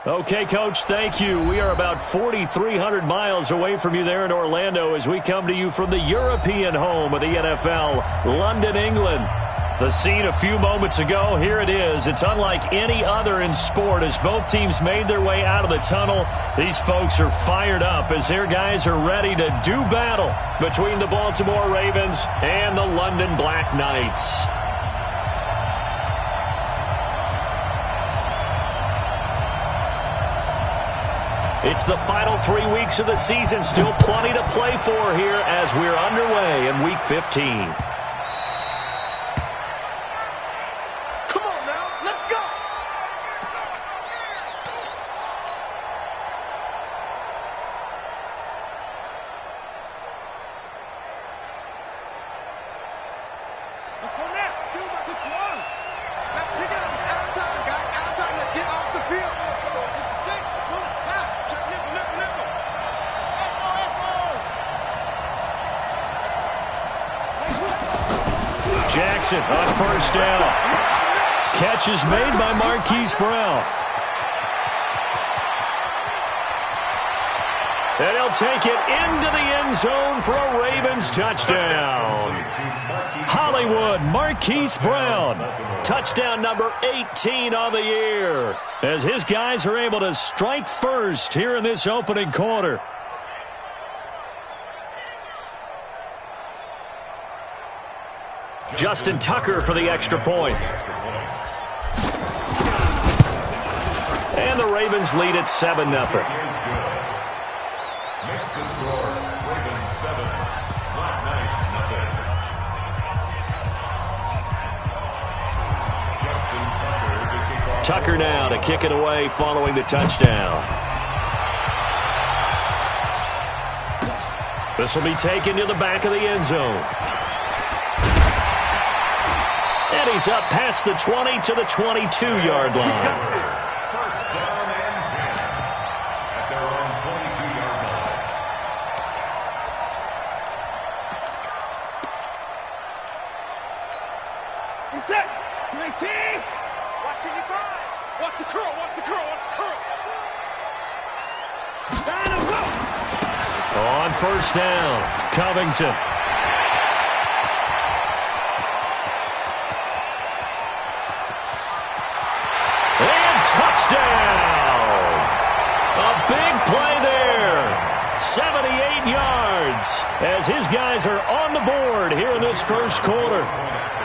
Okay, Coach, thank you. We are about 4,300 miles away from you there in Orlando as we come to you from the European home of the NFL, London, England. The scene a few moments ago, here it is. It's unlike any other in sport as both teams made their way out of the tunnel. These folks are fired up as their guys are ready to do battle between the Baltimore Ravens and the London Black Knights. It's the final 3 weeks of the season. Still plenty to play for here as we're underway in Week 15. Jackson on first down. Catch is made by Marquise Brown. And he'll take it into the end zone for a Ravens touchdown. Hollywood, Marquise Brown. Touchdown number 18 on the year. As his guys are able to strike first here in this opening quarter. Justin Tucker for the extra point. And the Ravens lead at 7-0. Next to score, Ravens 7, Black Knights 0. Tucker now to kick it away following the touchdown. This will be taken to the back of the end zone. And he's up past the 20 to the 22-yard line. First down and 10 at their own 22-yard line. He's set. 19. Watch it, you find. Watch the curl. Watch the curl. Watch the curl. Down and go. On first down, Covington. Touchdown! A big play there. 78 yards as his guys are on the board here in this first quarter.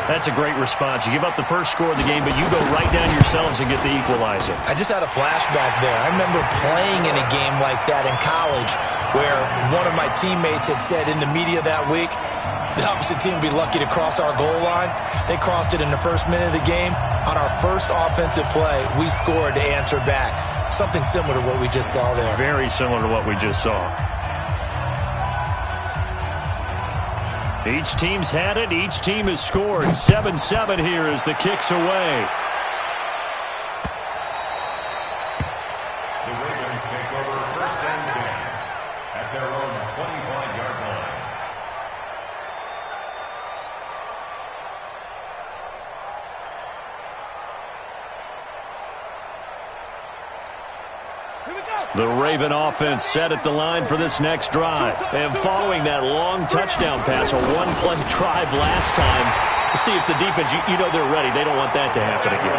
That's a great response. You give up the first score of the game, but you go right down yourselves and get the equalizer. I just had a flashback there. I remember playing in a game like that in college where one of my teammates had said in the media that week, the opposite team would be lucky to cross our goal line. They crossed it in the first minute of the game. On our first offensive play, we scored to answer back. Something similar to what we just saw there. Very similar to what we just saw. Each team's had it. Each team has scored. 7-7 here as the kick's away. The Ravens take over first and 10 at their own 25-yard line. The Raven offense set at the line for this next drive. And following that long touchdown pass, a one-play drive last time, to see if the defense, you know they're ready. They don't want that to happen again.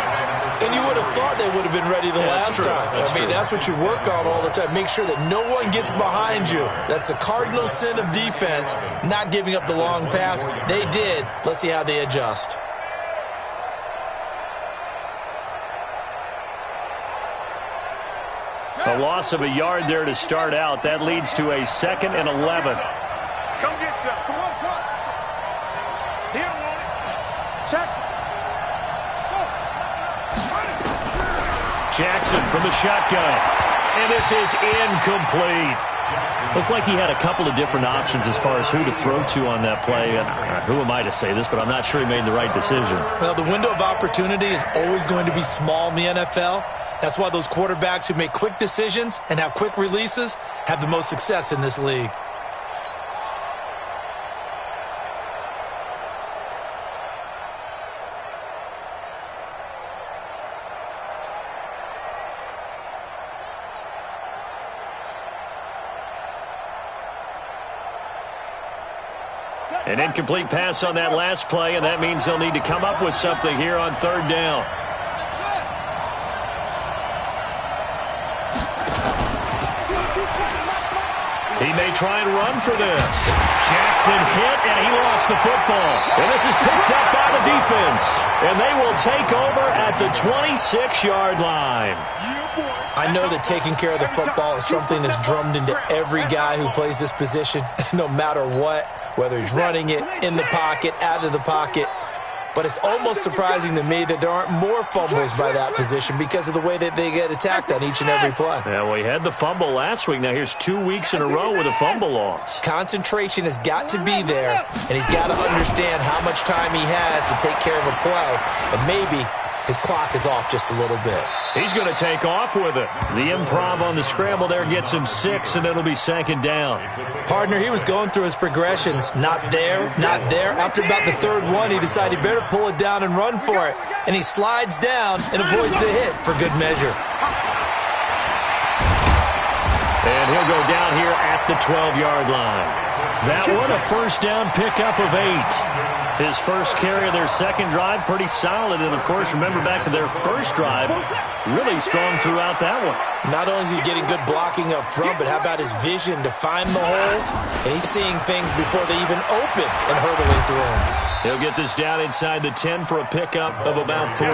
And you would have thought they would have been ready the last time. That's what you work on all the time. Make sure that no one gets behind you. That's the cardinal sin of defense, not giving up the long pass. They did. Let's see how they adjust. A loss of a yard there to start out. That leads to a 2nd and 11. Come get some. Come on, Chuck. He don't want it. Check. Go. Jackson from the shotgun. And this is incomplete. Looked like he had a couple of different options as far as who to throw to on that play. And who am I to say this, but I'm not sure he made the right decision. Well, the window of opportunity is always going to be small in the NFL. That's why those quarterbacks who make quick decisions and have quick releases have the most success in this league. An incomplete pass on that last play, and that means they'll need to come up with something here on third down. He may try and run for this. Jackson hit, and he lost the football. And this is picked up by the defense. And they will take over at the 26-yard line. I know that taking care of the football is something that's drummed into every guy who plays this position, no matter what, whether he's running it, in the pocket, out of the pocket. But it's almost surprising to me that there aren't more fumbles by that position because of the way that they get attacked on each and every play. Yeah, well, he had the fumble last week. Now here's 2 weeks in a row with a fumble loss. Concentration has got to be there, and he's got to understand how much time he has to take care of a play. And maybe his clock is off just a little bit. He's going to take off with it. The improv on the scramble there gets him 6, and it'll be second down. Partner, he was going through his progressions. Not there, not there. After about the third one, he decided he better pull it down and run for it. And he slides down and avoids the hit for good measure. And he'll go down here at the 12-yard line. That one, a first down pickup of 8. His first carry of their second drive, pretty solid. And, of course, remember back to their first drive, really strong throughout that one. Not only is he getting good blocking up front, but how about his vision to find the holes? And he's seeing things before they even open and hurdling through them. He'll get this down inside the 10 for a pickup of about 3.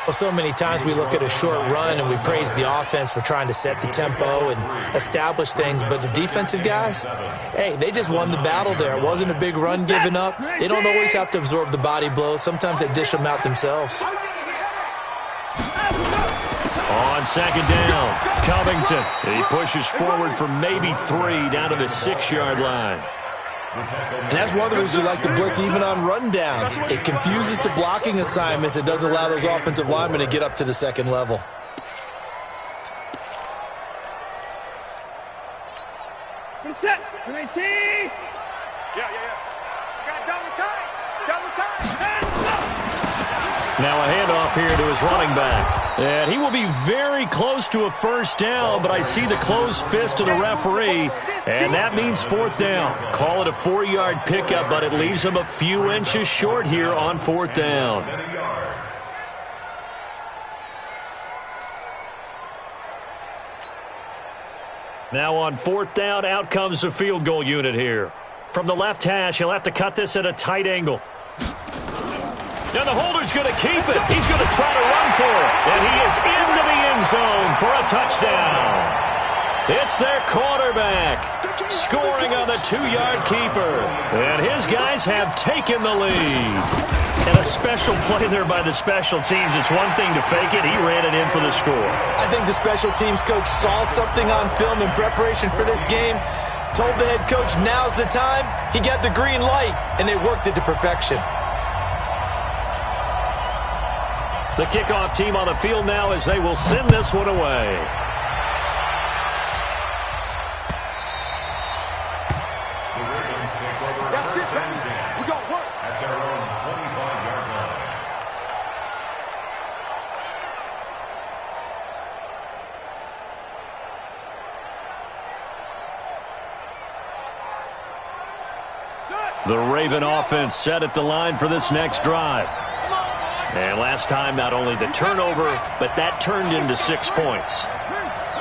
Well, so many times we look at a short run and we praise the offense for trying to set the tempo and establish things, but the defensive guys, hey, they just won the battle there. It wasn't a big run given up. They don't always have to absorb the body blows. Sometimes they dish them out themselves. On second down, Covington. He pushes forward for maybe 3 down to the 6-yard line. And that's one of the reasons we like to blitz even on rundowns. It confuses the blocking assignments. It doesn't allow those offensive linemen to get up to the second level. Set. 19. Yeah. Got double time. Now a handoff here to his running back. And he will be very close to a first down, but I see the closed fist of the referee, and that means fourth down. Call it a 4-yard pickup, but it leaves him a few inches short here on fourth down. Now on fourth down, out comes the field goal unit here. From the left hash, he'll have to cut this at a tight angle. Now the holder's going to keep it. He's going to try to run for it. And he is into the end zone for a touchdown. It's their quarterback scoring on the 2-yard keeper. And his guys have taken the lead. And a special play there by the special teams. It's one thing to fake it. He ran it in for the score. I think the special teams coach saw something on film in preparation for this game, told the head coach now's the time. He got the green light, and they worked it to perfection. The kickoff team on the field now as they will send this one away. The Ravens take over first and 10 We got work. at their own 25-yard line. The Raven offense set at the line for this next drive. And last time, not only the turnover, but that turned into 6 points.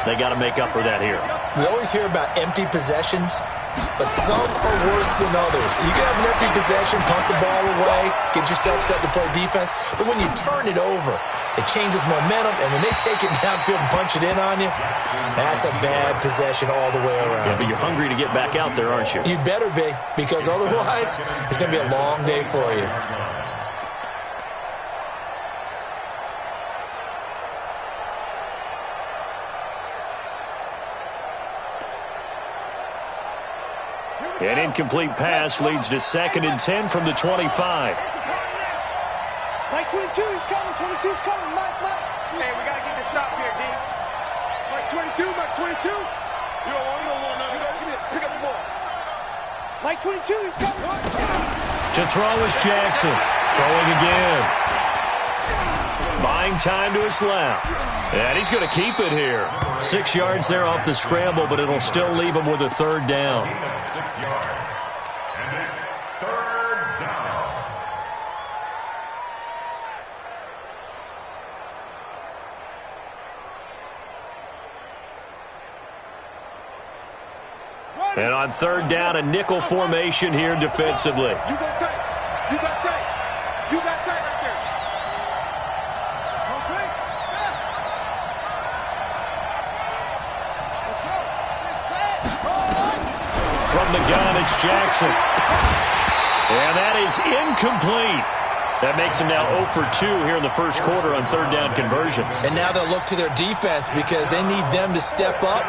They got to make up for that here. We always hear about empty possessions, but some are worse than others. You can have an empty possession, punt the ball away, get yourself set to play defense, but when you turn it over, it changes momentum, and when they take it downfield and punch it in on you, that's a bad possession all the way around. Yeah, but you're hungry to get back out there, aren't you? You'd better be, because otherwise, it's going to be a long day for you. An incomplete pass leads to 2nd and 10 from the 25. Mike 22 is coming. 22's coming. Mike. Hey, we got to get this stop here, D. Mike 22. You don't want nothing. Pick up the ball. Mike 22 is coming. To throw is Jackson. Throwing again. Buying time to his left. And he's going to keep it here. 6 yards there off the scramble, but it'll still leave him with a third down. 6 yards. And And on third down, a nickel formation here defensively. You got tight. You got tight. You got tight right there. Okay. Yeah. Let's go. From the gun, it's Jackson. And that is incomplete. That makes him now 0 for 2 here in the first quarter on third down conversions. And now they'll look to their defense because they need them to step up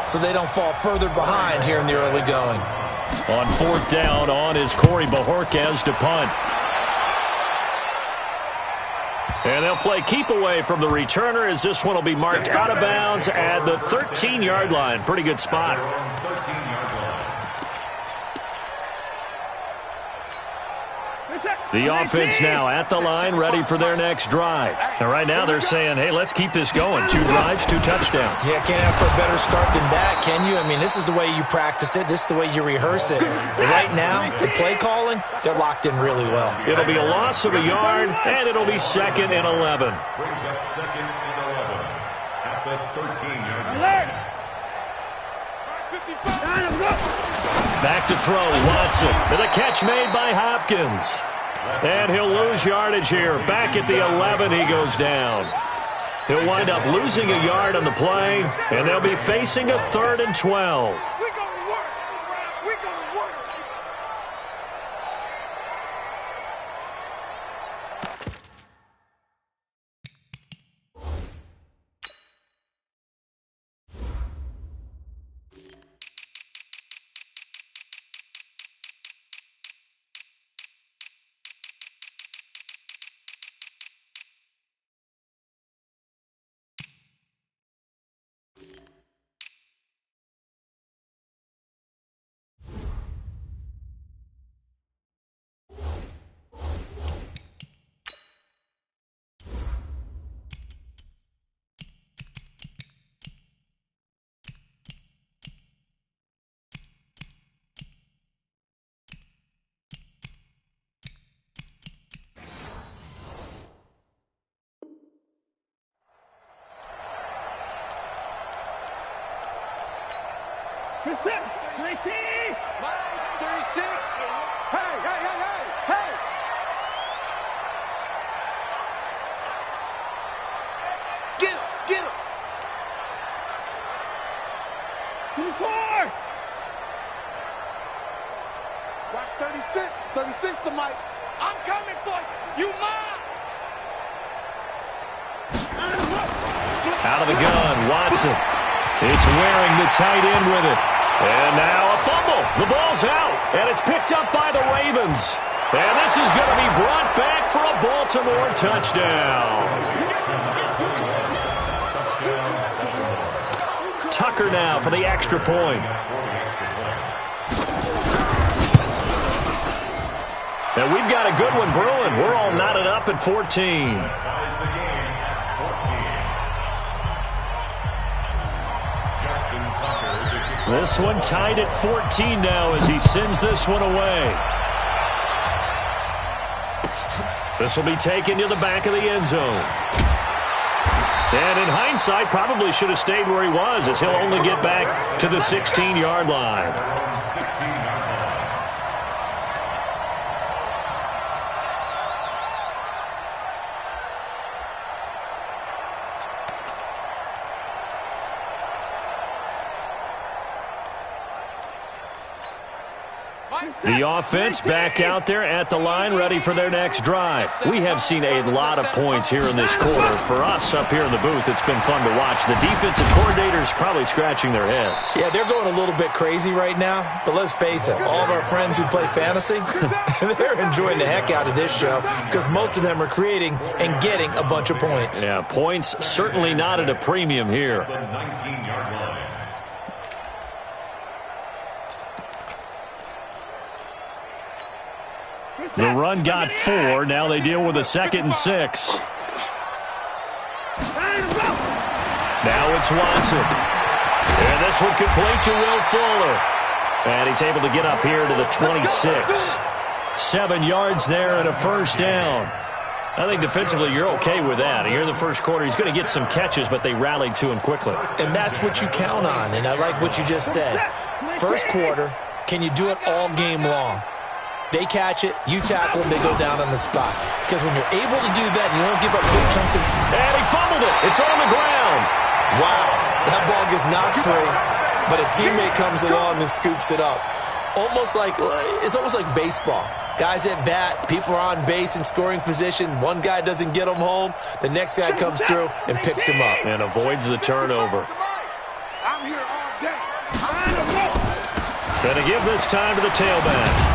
so they don't fall further behind here in the early going. On fourth down, on is Corey Bajorquez to punt. And they'll play keep away from the returner as this one will be marked out of bounds at the 13-yard line. Pretty good spot. The offense now at the line, ready for their next drive. And right now they're saying, hey, let's keep this going. 2 drives, 2 touchdowns. Yeah, can't ask for a better start than that, can you? I mean, this is the way you practice it. This is the way you rehearse it. But right now, the play calling, they're locked in really well. It'll be a loss of a yard, and it'll be 2nd and 11. Brings up 2nd and 11 at the 13-yard line. Back to throw, Watson. And a catch made by Hopkins. And he'll lose yardage here. Back at the 11, he goes down. He'll wind up losing a yard on the play, and they'll be facing a 3rd and 12. We're going to work. We're going to work. It's it. 19. 36. Hey. Get him. 24. Watch 36. 36 to Mike. I'm coming for you. You mine. Out of the gun, Watson. It's wearing the tight end with it. And now a fumble. The ball's out, and it's picked up by the Ravens. And this is going to be brought back for a Baltimore touchdown. Tucker now for the extra point. And we've got a good one brewing. We're all knotted up at 14. This one tied at 14 now as he sends this one away. This will be taken to the back of the end zone. And in hindsight, probably should have stayed where he was as he'll only get back to the 16-yard line. The offense back out there at the line, ready for their next drive. We have seen a lot of points here in this quarter. For us up here in the booth, it's been fun to watch. The defensive coordinators probably scratching their heads. Yeah, they're going a little bit crazy right now. But let's face it, all of our friends who play fantasy, they're enjoying the heck out of this show because most of them are creating and getting a bunch of points. Yeah, points certainly not at a premium here. The 19-yard line. The run got 4. Now they deal with a 2nd and 6. Now it's Watson. And this one complete to Will Fuller. And he's able to get up here to the 26. 7 yards there and a first down. I think defensively you're okay with that. Here in the first quarter, he's going to get some catches, but they rallied to him quickly. And that's what you count on, and I like what you just said. First quarter, can you do it all game long? They catch it, you tackle them, they go down on the spot. Because when you're able to do that, you don't give up big chunks of... And he fumbled it. It's on the ground. Wow, that ball gets knocked free, but a teammate comes along and scoops it up. It's almost like baseball. Guys at bat, people are on base in scoring position. One guy doesn't get him home. The next guy comes through and picks him up. And avoids the turnover. I'm here all day. Going to give this time to the tailback.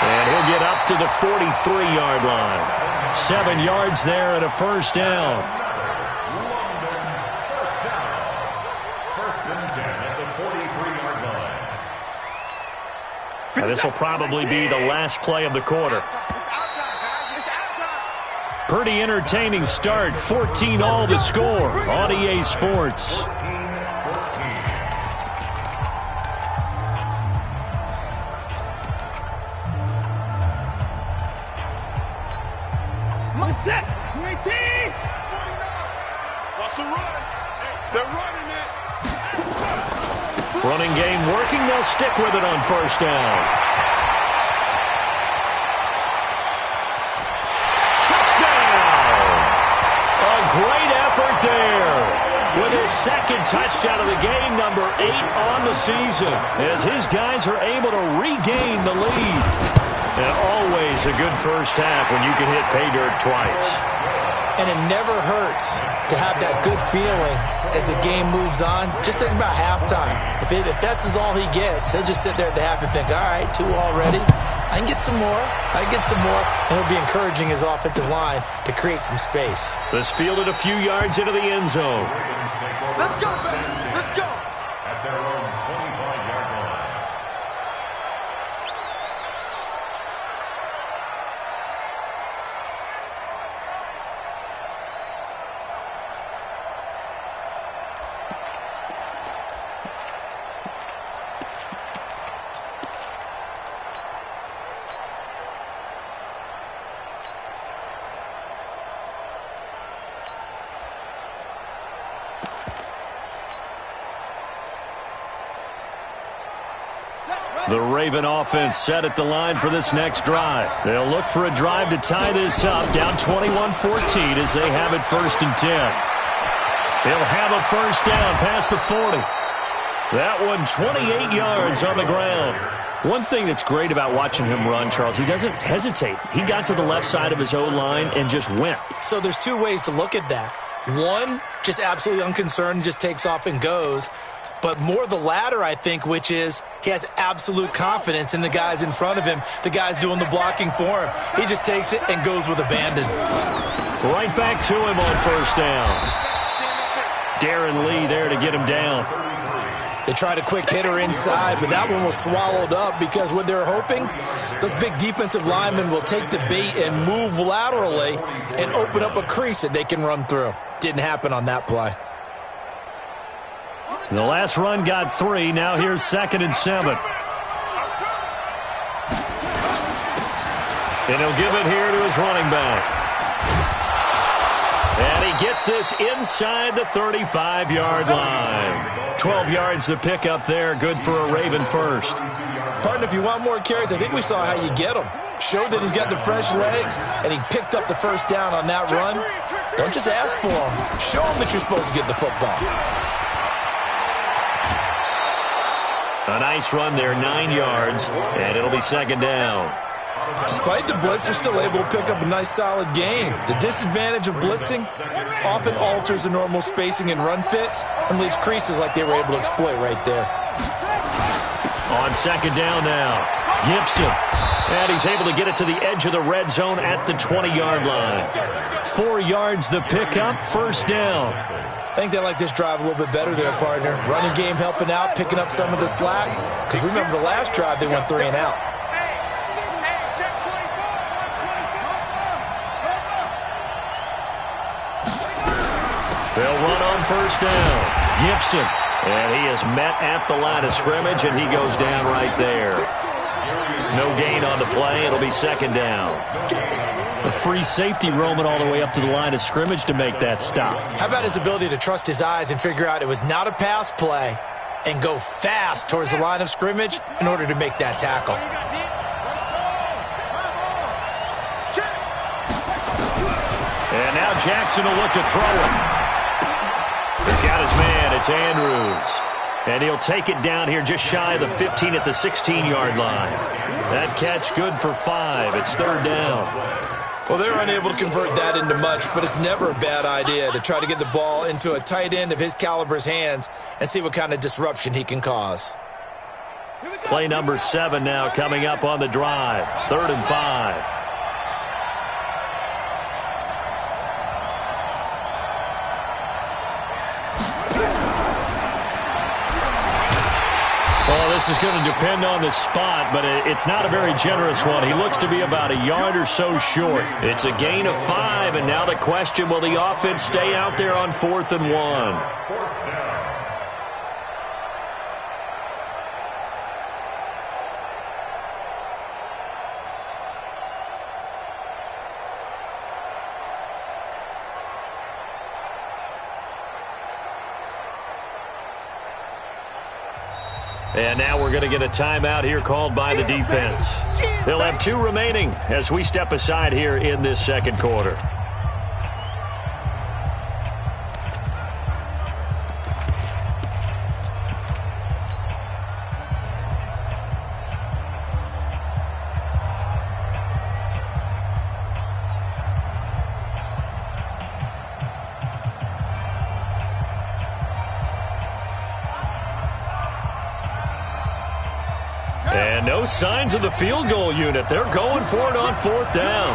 And he'll get up to the 43-yard line. 7 yards there and a first down. And this will probably be the last play of the quarter. Pretty entertaining start. 14-all to score on EA Sports. Set. 19. What's the run? They're running it. Running game working. They'll stick with it on first down. Touchdown! A great effort there. With his second touchdown of the game, number 8 on the season, as his guys are able to regain the lead. And always a good first half when you can hit pay dirt twice. And it never hurts to have that good feeling as the game moves on. Just think about halftime. If that's all he gets, he'll just sit there at the half and think, all right, 2 already. I can get some more. And he'll be encouraging his offensive line to create some space. This fielded a few yards into the end zone. Let's go, baby. Let's go. At their own 25-yard line. The Raven offense set at the line for this next drive. They'll look for a drive to tie this up, down 21-14 as they have it 1st and 10. They'll have a first down past the 40. That one 28 yards on the ground. One thing that's great about watching him run, Charles, he doesn't hesitate. He got to the left side of his O-line and just went. So there's 2 ways to look at that. One, just absolutely unconcerned, just takes off and goes. But more the latter, I think, which is he has absolute confidence in the guys in front of him, the guys doing the blocking for him. He just takes it and goes with abandon. Right back to him on first down. Darren Lee there to get him down. They tried a quick hitter inside, but that one was swallowed up because what they're hoping, those big defensive linemen will take the bait and move laterally and open up a crease that they can run through. Didn't happen on that play. The last run got 3. Now here's 2nd and 7. And he'll give it here to his running back. And he gets this inside the 35-yard line. 12 yards to pick up there. Good for a Raven first. Partner, if you want more carries, I think we saw how you get him. Showed that he's got the fresh legs, and he picked up the first down on that run. Don't just ask for him. Show him that you're supposed to get the football. A nice run there, 9 yards, and it'll be 2nd down. Despite the blitz, they're still able to pick up a nice, solid gain. The disadvantage of blitzing often alters the normal spacing and run fits and leaves creases like they were able to exploit right there. On 2nd down now, Gibson. And he's able to get it to the edge of the red zone at the 20-yard line. 4 yards the pickup, first down. I think they like this drive a little bit better there, partner. Running game helping out, picking up some of the slack. Because remember the last drive, they went 3 and out. They'll run on first down. Gibson. And he is met at the line of scrimmage, and he goes down right there. No gain on the play. It'll be second down. A free safety roaming all the way up to the line of scrimmage to make that stop. How about his ability to trust his eyes and figure out it was not a pass play and go fast towards the line of scrimmage in order to make that tackle. And now Jackson will look to throw it. He's got his man. It's Andrews. And he'll take it down here just shy of the 15 at the 16-yard line. That catch good for 5. It's third down. Well, they're unable to convert that into much, but it's never a bad idea to try to get the ball into a tight end of his caliber's hands and see what kind of disruption he can cause. Play number 7 now coming up on the drive. 3rd and 5. Well, this is going to depend on the spot, but it's not a very generous one. He looks to be about a yard or so short. It's a gain of 5, and now the question, will the offense stay out there on 4th and 1? And now we're going to get a timeout here called by the defense. They'll have 2 remaining as we step aside here in this second quarter. And no signs of the field goal unit. They're going for it on 4th down.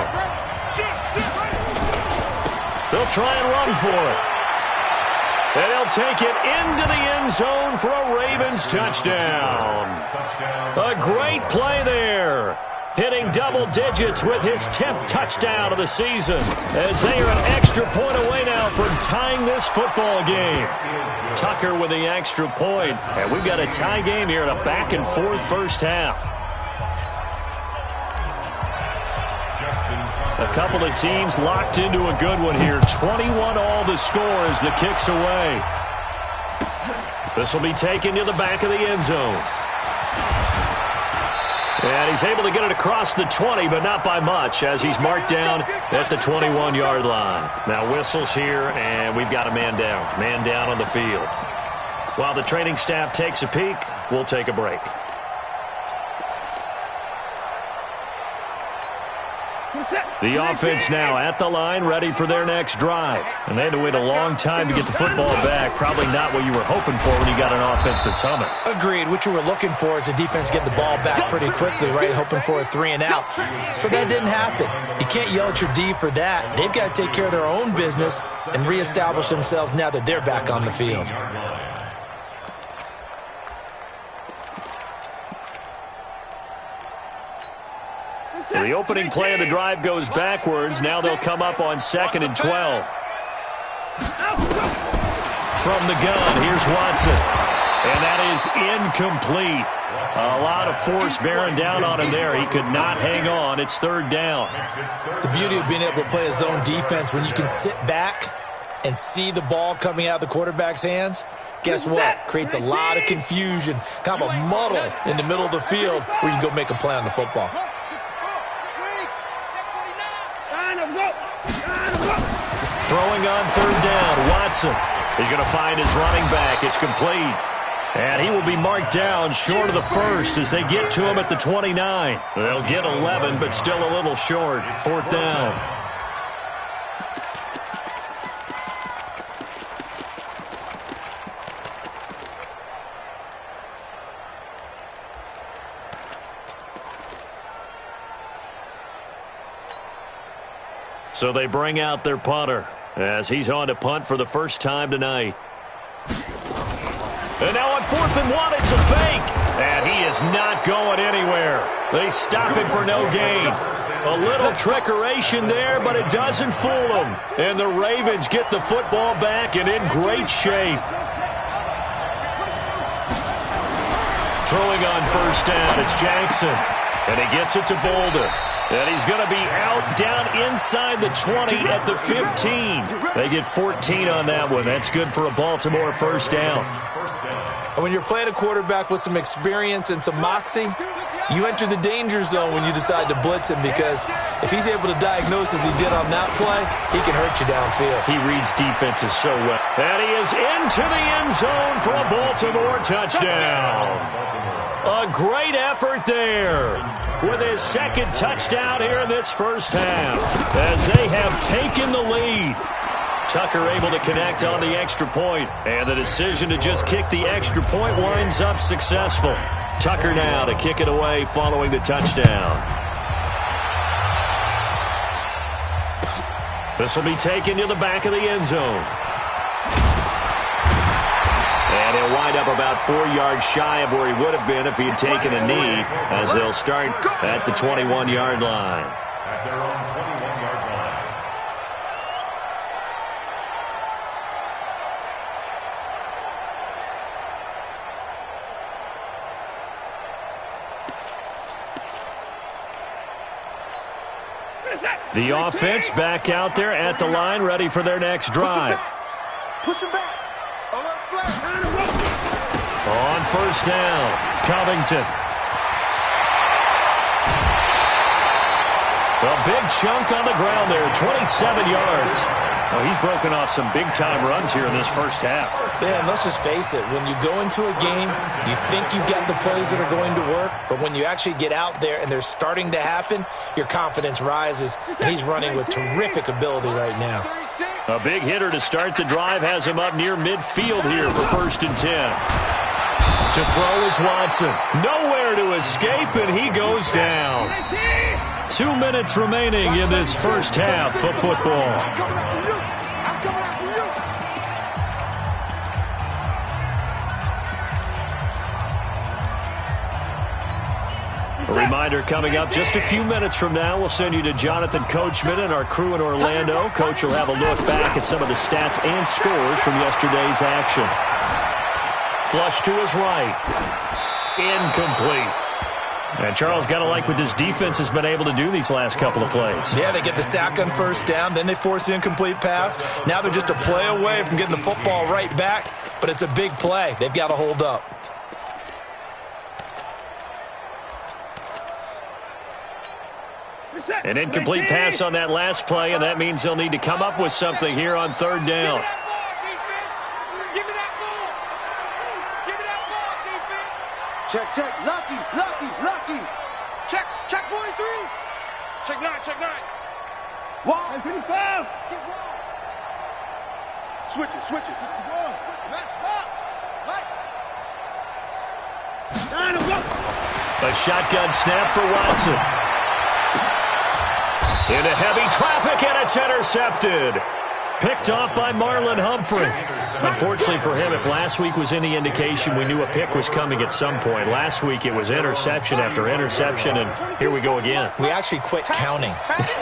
They'll try and run for it. And they'll take it into the end zone for a Ravens touchdown. A great play there. Hitting double digits with his 10th touchdown of the season, as they are an extra point away now from tying this football game. Tucker with the extra point, and we've got a tie game here in a back-and-forth first half. A couple of teams locked into a good one here. 21-all the score as the kick's away. This will be taken to the back of the end zone. And he's able to get it across the 20, but not by much, as he's marked down at the 21-yard line. Now whistles here, and we've got a man down. Man down on the field. While the training staff takes a peek, we'll take a break. The offense now at the line, ready for their next drive. And they had to wait a long time to get the football back. Probably not what you were hoping for when you got an offense that's humming. Agreed. What you were looking for is the defense get the ball back pretty quickly, right? Hoping for a 3-and-out. So that didn't happen. You can't yell at your D for that. They've got to take care of their own business and reestablish themselves now that they're back on the field. The opening play of the drive goes backwards. Now they'll come up on 2nd and 12. From the gun, here's Watson. And that is incomplete. A lot of force bearing down on him there. He could not hang on. It's 3rd down. The beauty of being able to play a zone defense, when you can sit back and see the ball coming out of the quarterback's hands, guess what? Creates a lot of confusion, kind of a muddle in the middle of the field where you can go make a play on the football. Throwing on 3rd down, Watson. He's going to find his running back. It's complete. And he will be marked down short of the first as they get to him at the 29. They'll get 11, but still a little short. 4th down. So they bring out their punter as he's on to punt for the first time tonight. And now on 4th and 1, it's a fake. And he is not going anywhere. They stop him for no gain. A little trickeration there, but it doesn't fool them. And the Ravens get the football back and in great shape. Throwing on 1st down, it's Jackson. And he gets it to Boulder. And he's going to be out down inside the 20 at the 15. They get 14 on that one. That's good for a Baltimore first down. And when you're playing a quarterback with some experience and some moxie, you enter the danger zone when you decide to blitz him, because if he's able to diagnose as he did on that play, he can hurt you downfield. He reads defenses so well. And he is into the end zone for a Baltimore touchdown. A great effort there with his second touchdown here in this first half as they have taken the lead. Tucker able to connect on the extra point, and the decision to just kick the extra point winds up successful. Tucker now to kick it away following the touchdown. This will be taken to the back of the end zone. And he'll wind up about 4 yards shy of where he would have been if he had taken a knee, as they'll start at the 21-yard line. At their own 21-yard line. The offense back out there at the line, ready for their next drive. Push him back. On first down, Covington. A big chunk on the ground there, 27 yards. Oh, he's broken off some big-time runs here in this first half. Yeah, and let's just face it. When you go into a game, you think you've got the plays that are going to work, but when you actually get out there and they're starting to happen, your confidence rises, and he's running with terrific ability right now. A big hitter to start the drive has him up near midfield here for 1st and 10. To throw is Watson. Nowhere to escape, and he goes down. 2 minutes remaining in this first half of football. A reminder coming up just a few minutes from now, we'll send you to Jonathan Coachman and our crew in Orlando. Coach will have a look back at some of the stats and scores from yesterday's action. Flush to his right. Incomplete. And Charles, got to like what this defense has been able to do these last couple of plays. Yeah, they get the sack on first down, then they force the incomplete pass. Now they're just a play away from getting the football right back, but it's a big play. They've got to hold up. An incomplete pass on that last play, and that means they'll need to come up with something here on 3rd down. Check, check, lucky. Check, 43. Check 9. Wide, 55. Switch it. Match box. Right. 9 of them. A shotgun snap for Watson. Into heavy traffic, and it's intercepted. Picked off by Marlon Humphrey. Unfortunately for him, if last week was any indication, we knew a pick was coming at some point. Last week it was interception after interception, and here we go again. We actually quit counting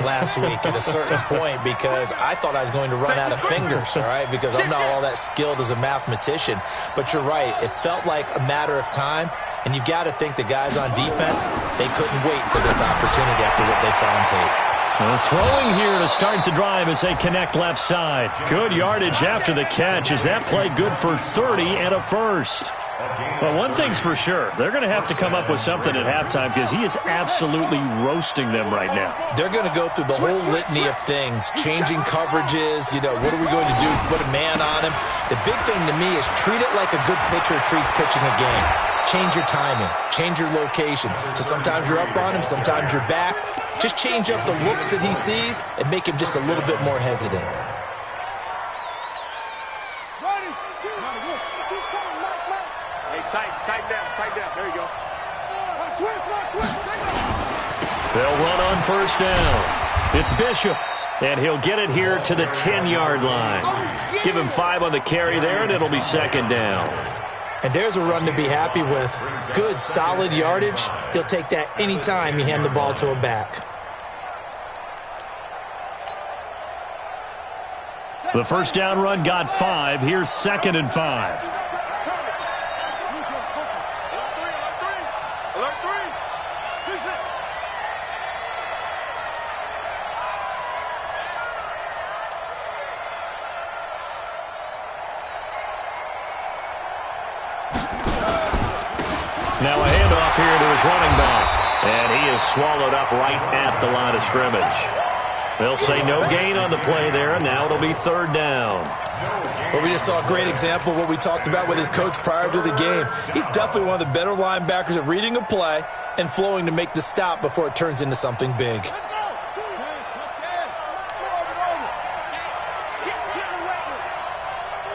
last week at a certain point because I thought I was going to run out of fingers, all right, because I'm not all that skilled as a mathematician. But you're right, it felt like a matter of time, and you've got to think the guys on defense, they couldn't wait for this opportunity after what they saw on tape. Throwing here to start the drive as they connect left side. Good yardage after the catch as that play good for 30 and a first. Well, one thing's for sure. They're going to have to come up with something at halftime because he is absolutely roasting them right now. They're going to go through the whole litany of things, changing coverages, what are we going to do? Put a man on him. The big thing to me is treat it like a good pitcher treats pitching a game. Change your timing, change your location. So sometimes you're up on him, sometimes you're back. Just change up the looks that he sees and make him just a little bit more hesitant. Hey, tighten down. There you go. They'll run on first down. It's Bishop, and he'll get it here to the 10-yard line. Give him 5 on the carry there, and it'll be 2nd down. And there's a run to be happy with. Good, solid yardage. He'll take that anytime you hand the ball to a back. The first down run got 5. Here's 2nd and 5. Alert 3. Now a handoff here to his running back. And he is swallowed up right at the line of scrimmage. They'll say no gain on the play there, and now it'll be third down. Well, we just saw a great example of what we talked about with his coach prior to the game. He's definitely one of the better linebackers at reading a play and flowing to make the stop before it turns into something big. Let's go. Get in the wet one.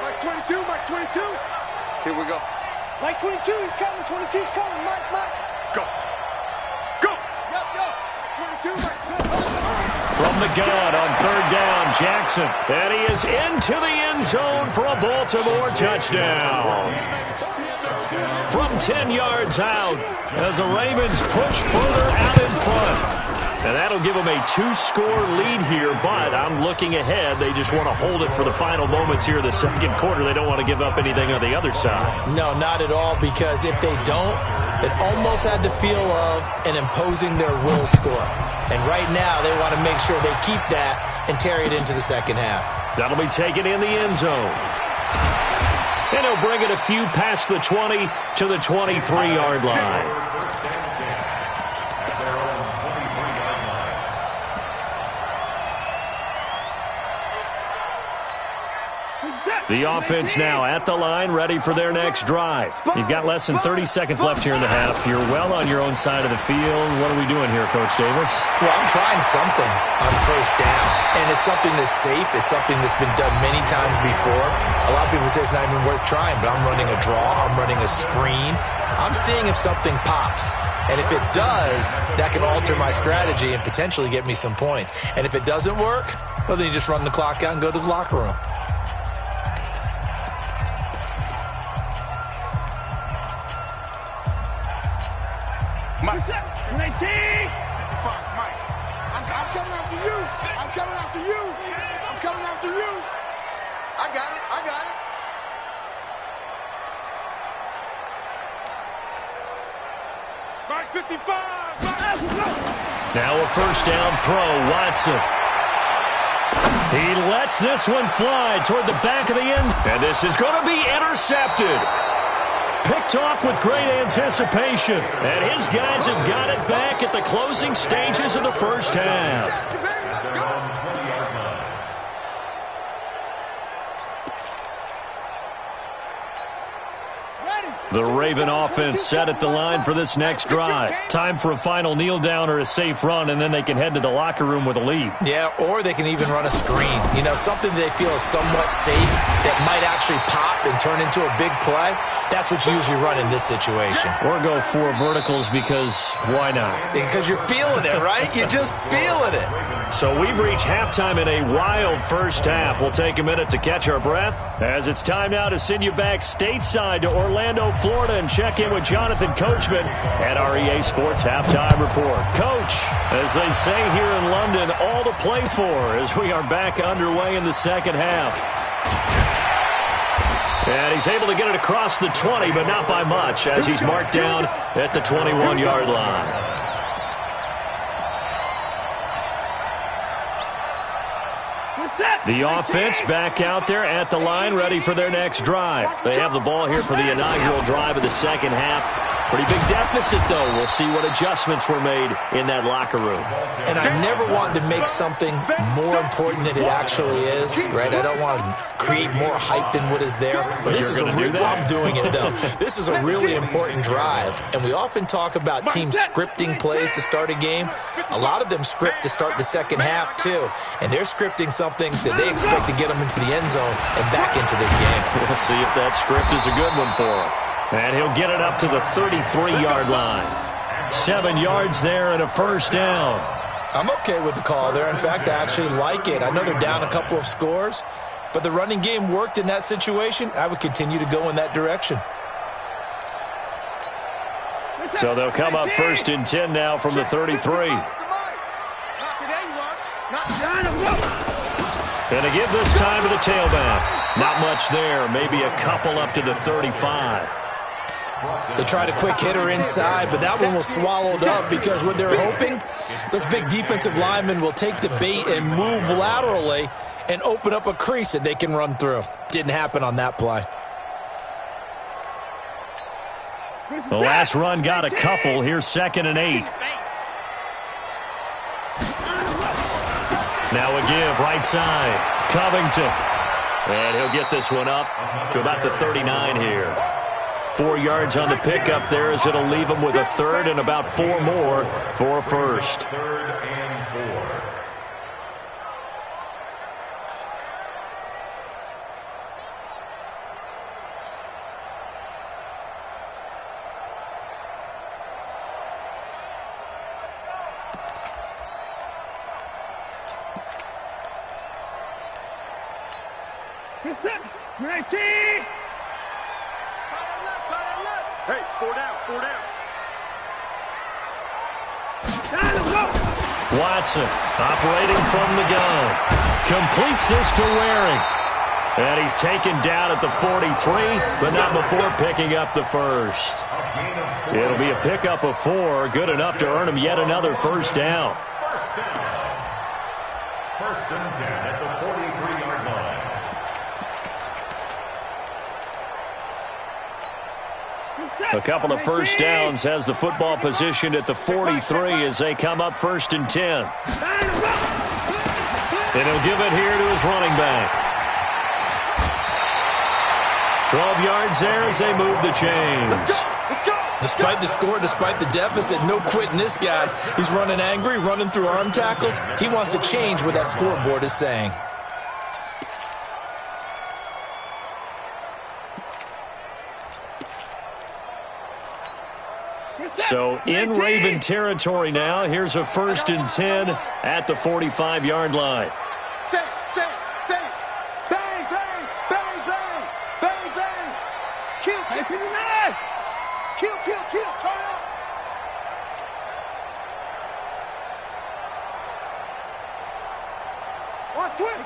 Mike 22, Mike 22. Here we go. Mike 22, he's coming. 22's coming. Mike. Go. Yup. Mike 22, Mike 22. From the gun on third down, Jackson. And he is into the end zone for a Baltimore touchdown. From 10 yards out as the Ravens push further out in front. And that'll give them a 2-score lead here, but I'm looking ahead. They just want to hold it for the final moments here in the second quarter. They don't want to give up anything on the other side. No, not at all, because if they don't, it almost had the feel of an imposing their will score. And right now, they want to make sure they keep that and carry it into the second half. That'll be taken in the end zone. And he'll bring it a few past the 20 to the 23-yard line. The offense now at the line, ready for their next drive. You've got less than 30 seconds left here in the half. You're well on your own side of the field. What are we doing here, Coach Davis? Well, I'm trying something on first down, and it's something that's safe. It's something that's been done many times before. A lot of people say it's not even worth trying, but I'm running a draw. I'm running a screen. I'm seeing if something pops. And if it does, that can alter my strategy and potentially get me some points. And if it doesn't work, well, then you just run the clock out and go to the locker room. Mike. 19. Mike. I'm coming after you. I'm coming after you. I got it. Mike 55. Now a first down throw, Watson. He lets this one fly toward the back of the end. And this is going to be intercepted. Picked off with great anticipation. And his guys have got it back at the closing stages of the first half. The Raven offense set at the line for this next drive. Time for a final kneel down or a safe run, and then they can head to the locker room with a lead. Yeah, or they can even run a screen. You know, something they feel is somewhat safe that might actually pop and turn into a big play. That's what you usually run in this situation. Or go for verticals because why not? Because you're feeling it, right? You're just feeling it. So we've reached halftime in a wild first half. We'll take a minute to catch our breath as it's time now to send you back stateside to Orlando, Florida, and check in with Jonathan Coachman at our EA Sports Halftime Report. Coach, as they say here in London, all to play for as we are back underway in the second half. And he's able to get it across the 20, but not by much as he's marked down at the 21-yard line. The offense back out there at the line, ready for their next drive. They have the ball here for the inaugural drive of the second half. Pretty big deficit, though. We'll see what adjustments were made in that locker room. And I never wanted to make something more important than it actually is, right? I don't want to create more hype than what is there. But this is I'm doing it, though. This is a really important drive. And we often talk about teams scripting plays to start a game. A lot of them script to start the second half, too. And they're scripting something that they expect to get them into the end zone and back into this game. We'll see if that script is a good one for them. And he'll get it up to the 33-yard line. 7 yards there and a first down. I'm okay with the call there. In fact, I actually like it. I know they're down a couple of scores, but the running game worked in that situation. I would continue to go in that direction. So they'll come up first and 10 now from the 33. And to give this time to the tailback. Not much there. Maybe a couple up to the 35. They tried a quick hitter inside, but that one was swallowed up because what they're hoping, those big defensive linemen will take the bait and move laterally and open up a crease that they can run through. Didn't happen on that play. The last run got a couple. Here's 2nd and 8. Now a give, right side. Covington. And he'll get this one up to about the 39 here. 4 yards on the pickup there as it'll leave him with a 3rd and about 4 more for a 1st. 3rd and 4. Hey, 4 down, 4 down. Watson operating from the gun. Completes this to Waring. And he's taken down at the 43, but not before picking up the 1st. It'll be a pickup of 4, good enough to earn him yet another 1st down. 1st and 10 at the 43-yard line. A couple of 1st downs has the football positioned at the 43 as they come up 1st and 10. And he'll give it here to his running back. 12 yards there as they move the chains. Despite the score, despite the deficit, no quitting this guy. He's running angry, running through arm tackles. He wants to change what that scoreboard is saying. So in Raven territory now, here's a 1st and 10 at the 45-yard line. Say, bang, bang, bang, bang, bang, bang. Kill, turn up. Watch twin.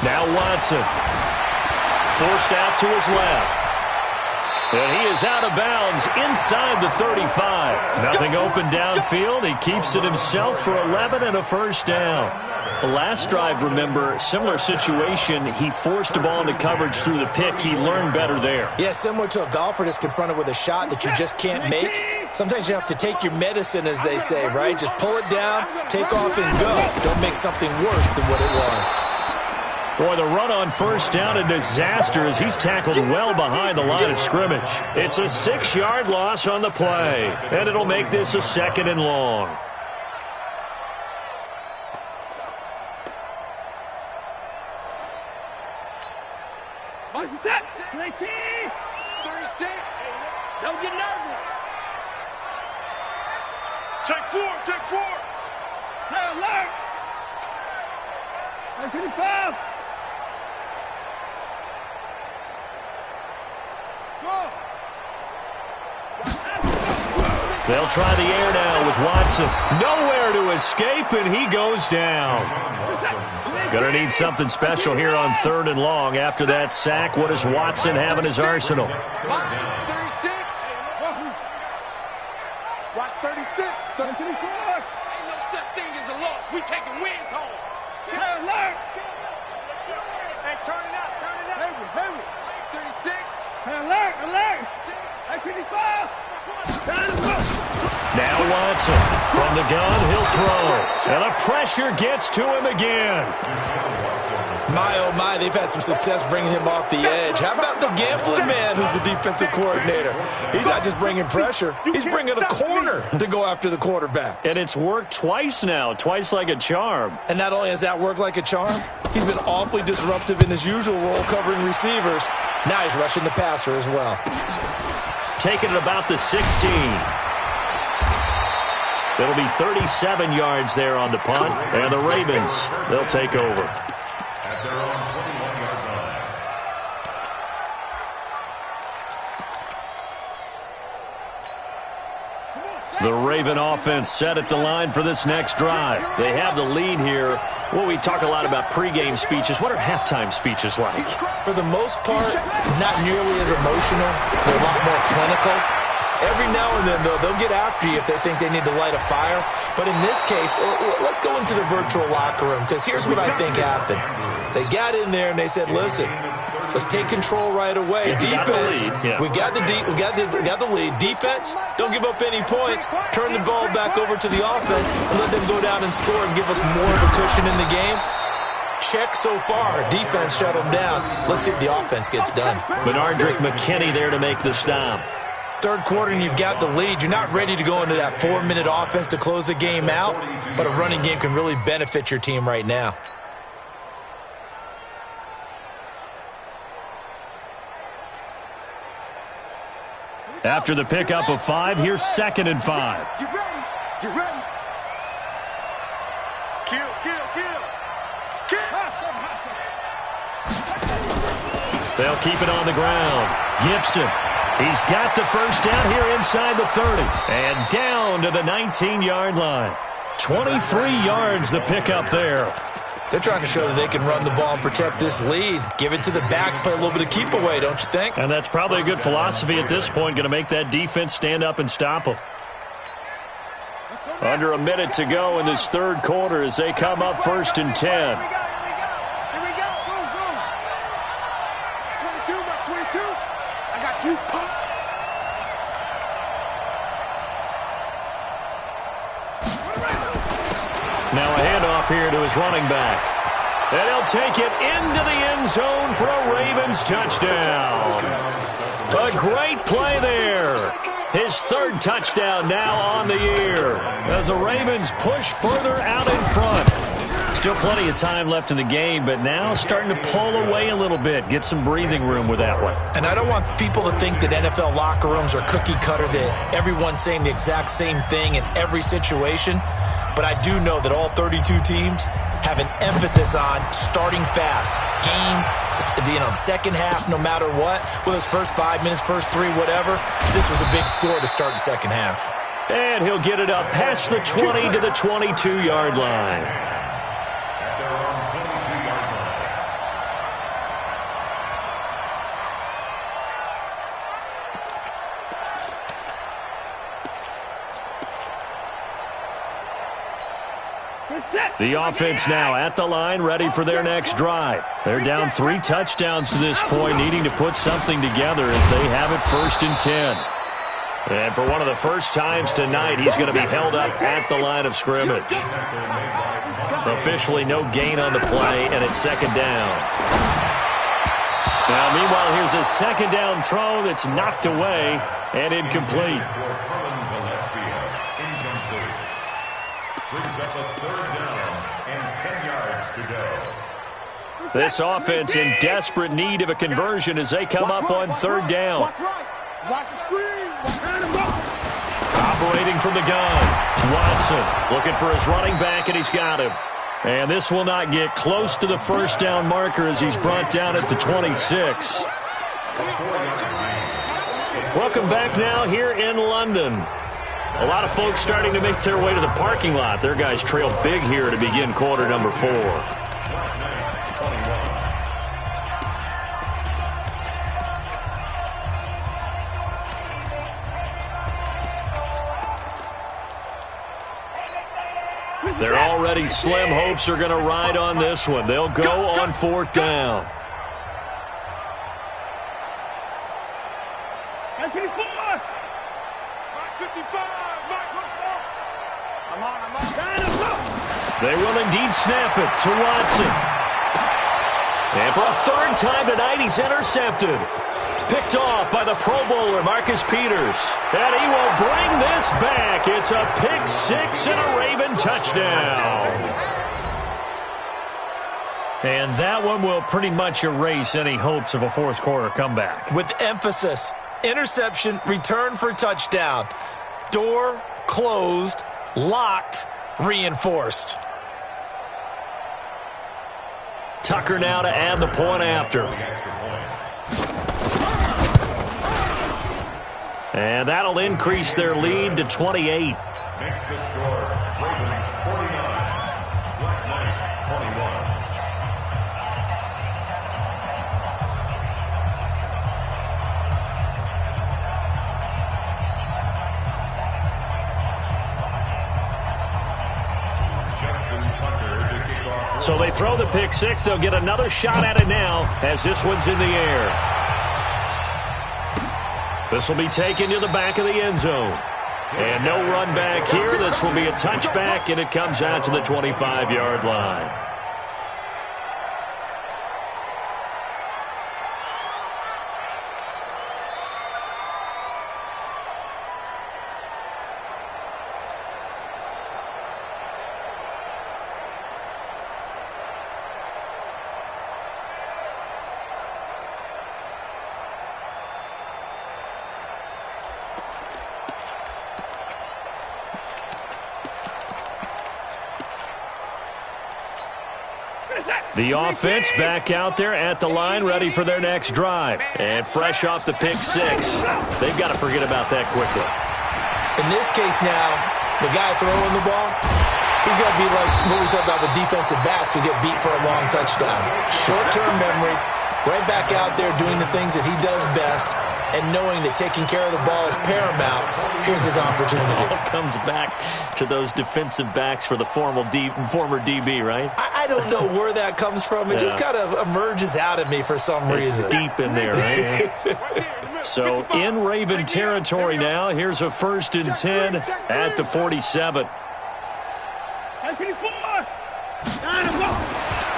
Now Watson. Forced out to his left. And he is out of bounds inside the 35. Nothing open downfield. He keeps it himself for 11 and a 1st down. The last drive, remember, similar situation. He forced a ball into coverage through the pick. He learned better there. Yeah, similar to a golfer that's confronted with a shot that you just can't make. Sometimes you have to take your medicine, as they say, right? Just pull it down, take off, and go. Don't make something worse than what it was. Boy, the run on 1st down, a disaster as he's tackled well behind the line of scrimmage. It's a 6-yard loss on the play, and it'll make this a 2nd and long. What's that? 19! 36! Don't get nervous. Take 4, take 4! Hey, alert! 25! They'll try the air now with Watson. Nowhere to escape, and he goes down. Gonna need something special here on 3rd and long. After that sack, what does Watson have in his arsenal? 36. Watch 36. 34. Ain't no such thing as a loss. We taking wins home. Alert. Hey, turn it up. Hurry. 36. Alert. 55. Now Watson from the gun, he'll throw. And the pressure gets to him again. My, oh my, they've had some success bringing him off the edge. How about the gambling man who's the defensive coordinator? He's not just bringing pressure. He's bringing a corner to go after the quarterback. And it's worked twice now, twice like a charm. And not only has that worked like a charm, he's been awfully disruptive in his usual role covering receivers. Now he's rushing the passer as well. Taking it about the 16. It'll be 37 yards there on the punt. And the Ravens, they'll take over. At their own 21-yard line. The Raven offense set at the line for this next drive. They have the lead here. Well, we talk a lot about pregame speeches. What are halftime speeches like? For the most part, not nearly as emotional. They're a lot more clinical. Every now and then, though, they'll get after you if they think they need to light a fire. But in this case, let's go into the virtual locker room, because here's what I think happened. They got in there and they said, listen, Let's take control right away. Defense, we got the lead. Defense, don't give up any points. Turn the ball back over to the offense and let them go down and score and give us more of a cushion in the game. Check so far. Defense shut them down. Let's see if the offense gets done. Benardrick McKinney there to make the stop. Third quarter and you've got the lead. You're not ready to go into that 4-minute offense to close the game out, but a running game can really benefit your team right now. After the pickup of 5, here's 2nd and 5. Get ready. Get ready. Kill. They'll keep it on the ground. Gibson. He's got the first down here inside the 30. And down to the 19-yard line. 23 yards the pickup there. They're trying to show that they can run the ball and protect this lead. Give it to the backs, play a little bit of keep away, don't you think? And that's probably a good philosophy at this point, going to make that defense stand up and stop them. Under a minute to go in this third quarter as they come up 1st and 10. Here we go. Go. 22. I got you. Now a handoff here to his running back. And he'll take it into the end zone for a Ravens touchdown. A great play there. His 3rd touchdown now on the year as the Ravens push further out in front. Still plenty of time left in the game, but now starting to pull away a little bit. Get some breathing room with that one. And I don't want people to think that NFL locker rooms are cookie cutter, that everyone's saying the exact same thing in every situation. But I do know that all 32 teams have an emphasis on starting fast. Second half, no matter what, whether it's first 5 minutes, first 3, whatever, this was a big score to start the second half. And he'll get it up past the 20 to the 22-yard line. The offense now at the line, ready for their next drive. They're down 3 touchdowns to this point, needing to put something together as they have it 1st and 10. And for one of the first times tonight, he's going to be held up at the line of scrimmage. Officially no gain on the play, and it's 2nd down. Now, meanwhile, here's a 2nd down throw that's knocked away and incomplete. Brings up a 3rd down and 10 yards to go. This offense in desperate need of a conversion as they come up on 3rd down. Watch the screen. Operating from the gun. Watson looking for his running back, and he's got him. And this will not get close to the 1st down marker as he's brought down at the 26. Welcome back now here in London. A lot of folks starting to make their way to the parking lot. Their guys trail big here to begin quarter number 4. They're already slim hopes are going to ride on this one. They'll go on 4th down. They will indeed snap it to Watson. And for a 3rd time tonight, he's intercepted. Picked off by the Pro Bowler, Marcus Peters. And he will bring this back. It's a pick 6 and a Raven touchdown. And that one will pretty much erase any hopes of a 4th quarter comeback. With emphasis, interception, return for touchdown. Door closed, locked, reinforced. Tucker now to add the point after. And that'll increase their lead to 28. Makes the score Ravens 49, Black Knights 21. So they throw the pick six. They'll get another shot at it now as this one's in the air. This will be taken to the back of the end zone. And no run back here. This will be a touchback, and it comes out to the 25-yard line. The offense back out there at the line, ready for their next drive. And fresh off the pick six. They've got to forget about that quickly. In this case now, the guy throwing the ball, he's got to be like what we talk about with defensive backs who get beat for a long touchdown. Short-term memory, right back out there doing the things that he does best, and knowing that taking care of the ball is paramount. Here's his opportunity. It all comes back to those defensive backs for the former DB, right? I don't know where that comes from. It just kind of emerges out of me for some reason. It's deep in there, right? So in Raven territory now. Here's a 1st and 10 at the 47.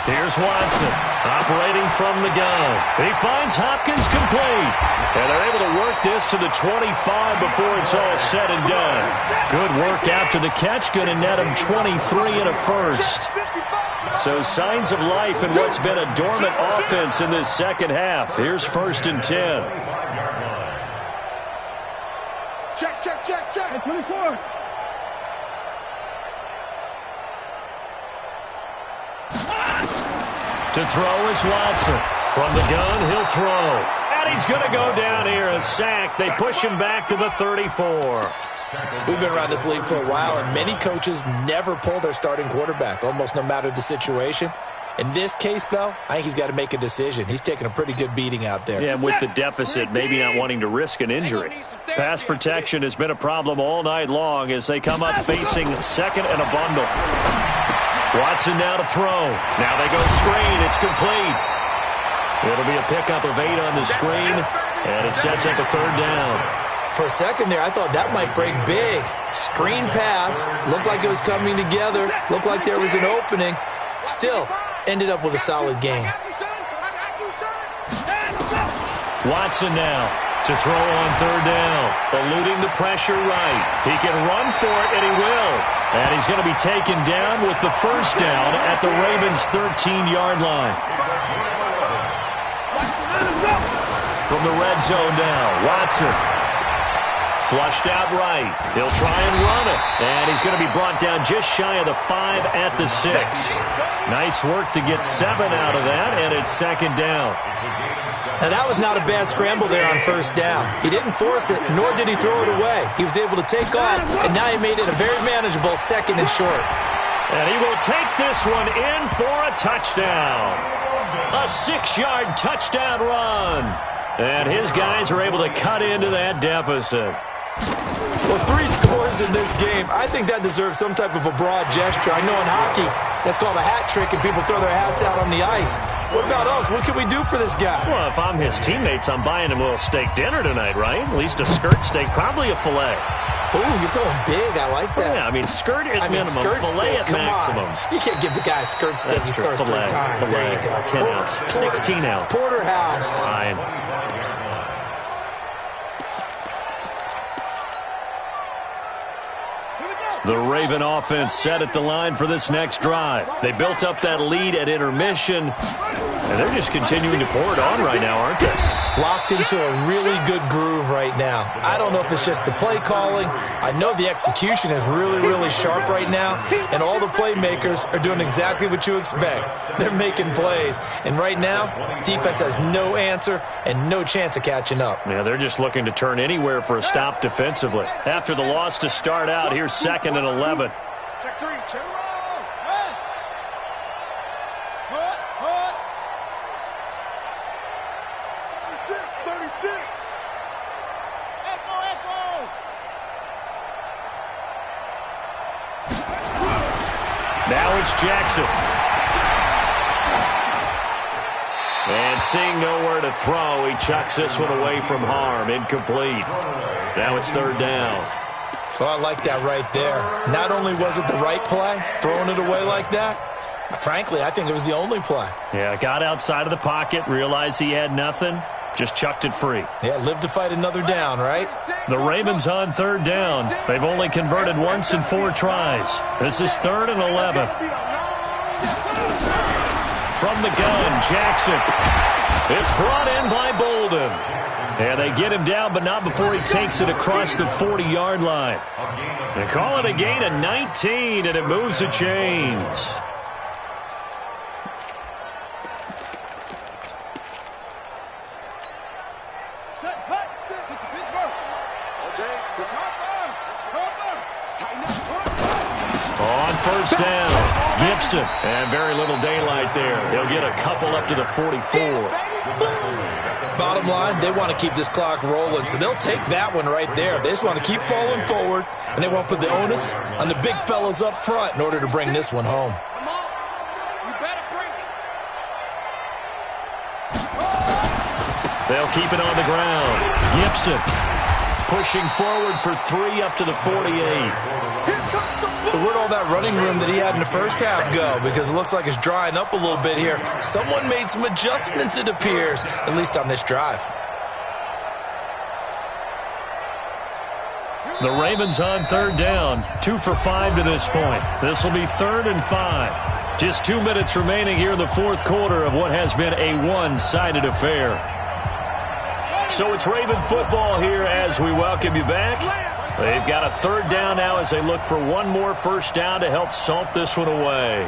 Here's Watson operating from the gun. He finds Hopkins complete. And they're able to work this to the 25 before it's all said and done. Good work after the catch. Going to net him 23 and a first. So signs of life in what's been a dormant offense in this second half. Here's 1st and 10. Check. 24. To throw is Watson. From the gun, he'll throw. And he's going to go down here, a sack. They push him back to the 34. We've been around this league for a while, and many coaches never pull their starting quarterback, almost no matter the situation. In this case, though, I think he's got to make a decision. He's taking a pretty good beating out there. Yeah, and with the deficit, maybe not wanting to risk an injury. Pass protection has been a problem all night long as they come up facing second and a bundle. Watson now to throw. Now they go screen. It's complete. It'll be a pickup of 8 on the screen, and it sets up a 3rd down. For a second there, I thought that might break big. Screen pass. Looked like it was coming together. Looked like there was an opening. Still, ended up with a solid game. Watson now to throw on 3rd down. Eluding the pressure right. He can run for it, and he will. And he's going to be taken down with the 1st down at the Ravens' 13-yard line. From the red zone now, Watson. Flushed out right. He'll try and run it. And he's going to be brought down just shy of the 5 at the 6. Nice work to get 7 out of that, and it's 2nd down. Now, that was not a bad scramble there on 1st down. He didn't force it, nor did he throw it away. He was able to take off, and now he made it a very manageable 2nd and short. And he will take this one in for a touchdown. A 6-yard touchdown run. And his guys are able to cut into that deficit. Well, 3 scores in this game. I think that deserves some type of a broad gesture. I know in hockey, that's called a hat trick, and people throw their hats out on the ice. What about us? What can we do for this guy? Well, if I'm his teammates, I'm buying him a little steak dinner tonight, right? At least a skirt steak, probably a filet. Oh, you're going big. I like that. Yeah, I mean, skirt at minimum, filet at maximum. You can't give the guy a skirt steak. He scores 3 times. There you go. 10 ounce, 16 ounce. Porterhouse. Fine. The Raven offense set at the line for this next drive. They built up that lead at intermission, and they're just continuing to pour it on right now, aren't they? Locked into a really good groove right now. I don't know if it's just the play calling. I know the execution is really, really sharp right now, and all the playmakers are doing exactly what you expect. They're making plays, and right now, defense has no answer and no chance of catching up. Yeah, they're just looking to turn anywhere for a stop defensively. After the loss to start out, here's 2nd and 11. Check 3, check roll. 36. Echo. Now it's Jackson. And seeing nowhere to throw, he chucks this one away from harm. Incomplete. Now it's third down. Well, I like that right there. Not only was it the right play, throwing it away like that, frankly, I think it was the only play. Yeah, got outside of the pocket, realized he had nothing, just chucked it free. Yeah, live to fight another down, right? The Ravens on third down. They've only converted once in 4 tries. This is 3rd and 11. From the gun, Jackson. It's brought in by Bolden. And they get him down, but not before he takes it across the 40-yard line. They call it a gain of 19, and it moves the chains. On first down, Gibson. And very little daylight there. He'll get a couple up to the 44. Bottom line, they want to keep this clock rolling, so they'll take that one right there. They just want to keep falling forward, and they won't put the onus on the big fellas up front in order to bring this one home. They'll keep it on the ground. Gibson pushing forward for 3 up to the 48. So where'd all that running room that he had in the first half go? Because it looks like it's drying up a little bit here. Someone made some adjustments, it appears, at least on this drive. The Ravens on third down, 2 for 5 to this point. This will be 3rd and 5. Just 2 minutes remaining here in the fourth quarter of what has been a one-sided affair. So it's Raven football here as we welcome you back. They've got a third down now as they look for one more first down to help salt this one away.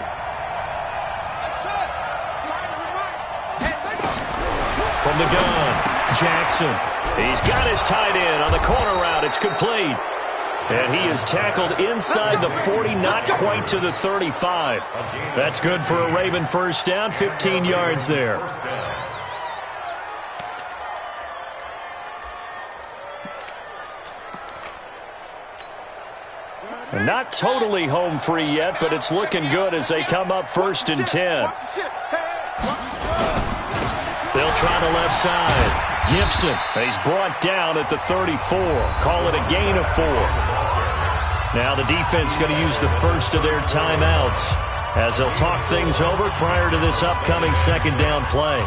From the gun, Jackson. He's got his tight end on the corner route. It's complete. And he is tackled inside the 40, not quite to the 35. That's good for a Raven first down, 15 yards there. Not totally home free yet, but it's looking good as they come up 1st and 10. They'll try the left side. Gibson, he's brought down at the 34. Call it a gain of 4. Now the defense going to use the first of their timeouts as they'll talk things over prior to this upcoming second down play.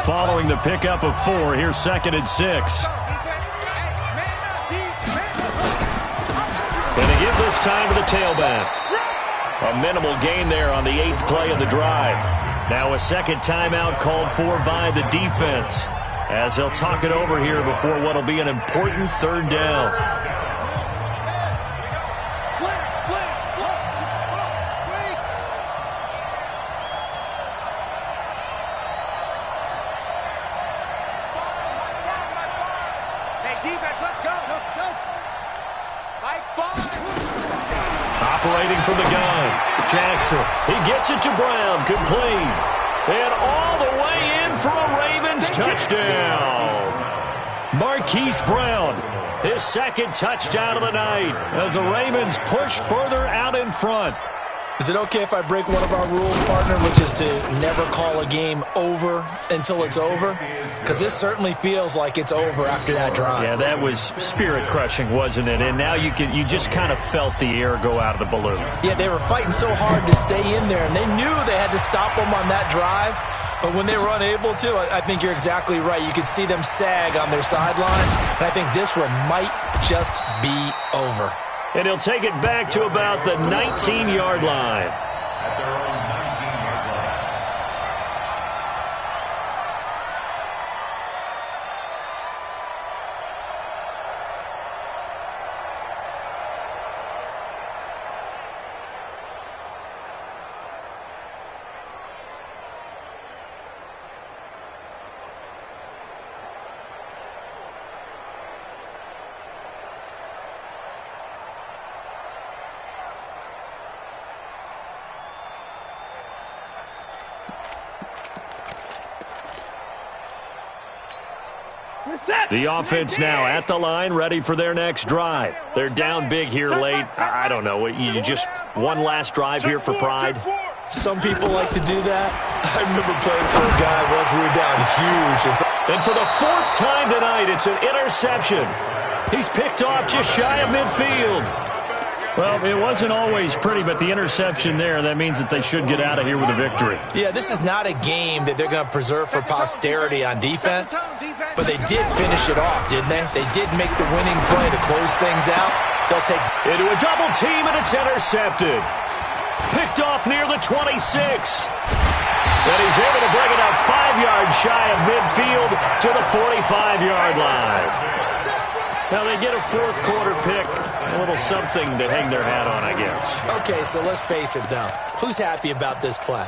Following the pickup of 4, here's 2nd and 6. And they give this time to the tailback. A minimal gain there on the 8th play of the drive. Now a second timeout called for by the defense as they'll talk it over here before what will be an important third down. Operating from the gun, Jackson. He gets it to Brown, complete. And all the way in for a Ravens touchdown. Marquise Brown, his 2nd touchdown of the night as the Ravens push further out in front. Is it okay if I break one of our rules, partner, which is to never call a game over until it's over? Because this certainly feels like it's over after that drive. Yeah, that was spirit-crushing, wasn't it? And now you just kind of felt the air go out of the balloon. Yeah, they were fighting so hard to stay in there, and they knew they had to stop them on that drive. But when they were unable to, I think you're exactly right. You could see them sag on their sideline, and I think this one might just be over. And he'll take it back to about the 19-yard line. At their own 19-yard line. The offense now at the line, ready for their next drive. They're down big here late. I don't know. You just one last drive here for pride? Some people like to do that. I remember playing for a guy once we were down huge. And for the fourth time tonight, it's an interception. He's picked off just shy of midfield. Well, it wasn't always pretty, but the interception there, that means that they should get out of here with a victory. Yeah, this is not a game that they're going to preserve for posterity on defense, but they did finish it off, didn't they? They did make the winning play to close things out. They'll take into a double team, and it's intercepted. Picked off near the 26. And he's able to bring it out 5 yards shy of midfield to the 45-yard line. Now they get a fourth quarter pick, a little something to hang their hat on, I guess. Okay, so let's face it, though. Who's happy about this play?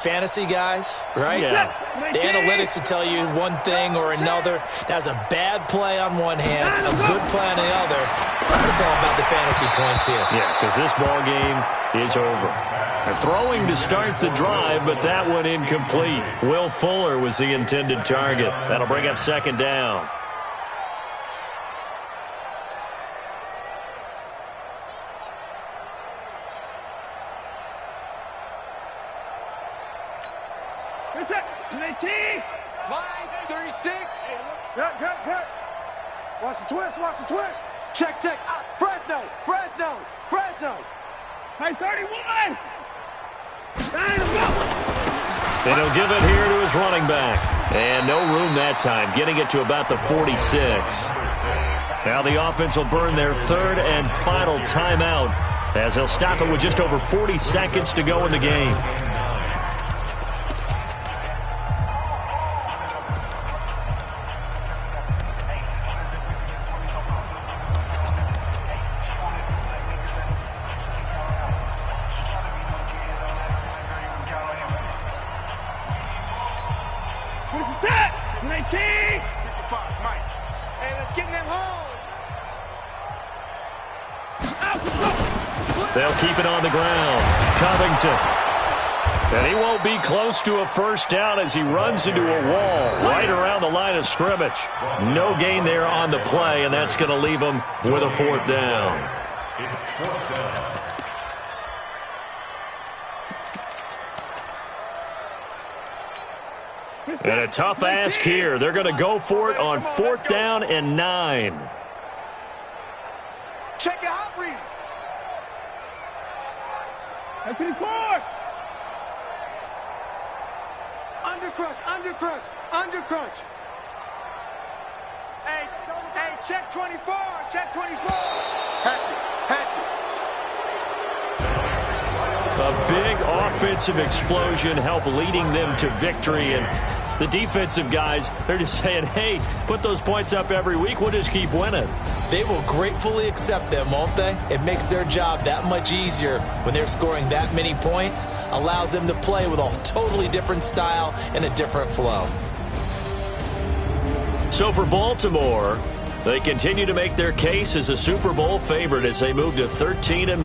Fantasy guys, right? Yeah. The analytics will tell you one thing or another. That's a bad play on one hand, a good play on the other. But it's all about the fantasy points here. Yeah, because this ball game is over. They're throwing to start the drive, but that one incomplete. Will Fuller was the intended target. That'll bring up second down. Watch the twist, watch the twist. Check. Fresno. Hey, 31. And he'll give it here to his running back. And no room that time, getting it to about the 46. Now the offense will burn their third and final timeout as they'll stop it with just over 40 seconds to go in the game. They'll keep it on the ground. Covington. And he won't be close to a first down as he runs into a wall right around the line of scrimmage. No gain there on the play, and that's going to leave him with a fourth down. It's fourth down. And a tough ask here. They're going to go for it on fourth down and 9. Check your hot read. Hey, 54. Under crunch. Hey, check 24. Hatchet. A big offensive explosion helped leading them to victory. And the defensive guys, they're just saying, hey, put those points up every week. We'll just keep winning. They will gratefully accept them, won't they? It makes their job that much easier when they're scoring that many points. Allows them to play with a totally different style and a different flow. So for Baltimore, they continue to make their case as a Super Bowl favorite as they move to 13-.